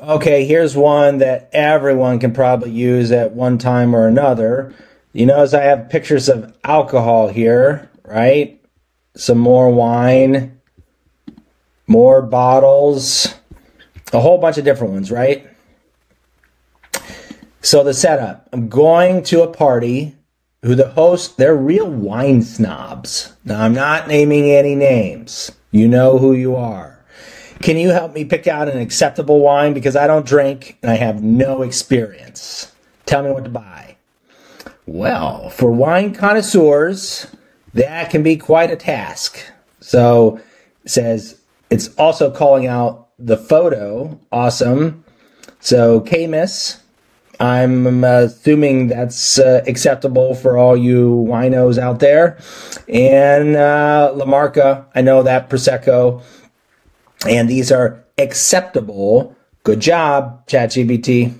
Okay, here's one that everyone can probably use at one time or another. You notice I have pictures of alcohol here, right? Some more wine, more bottles, a whole bunch of different ones, right? So the setup, I'm going to a party who the host, they're real wine snobs. Now, I'm not naming any names. You know who you are. Can you help me pick out an acceptable wine? Because I don't drink and I have no experience. Tell me what to buy. Well, for wine connoisseurs, that can be quite a task. So it says it's also calling out the photo. Awesome. So Camus, I'm assuming that's acceptable for all you winos out there. And La Marca, I know that Prosecco. And these are acceptable. Good job, ChatGPT.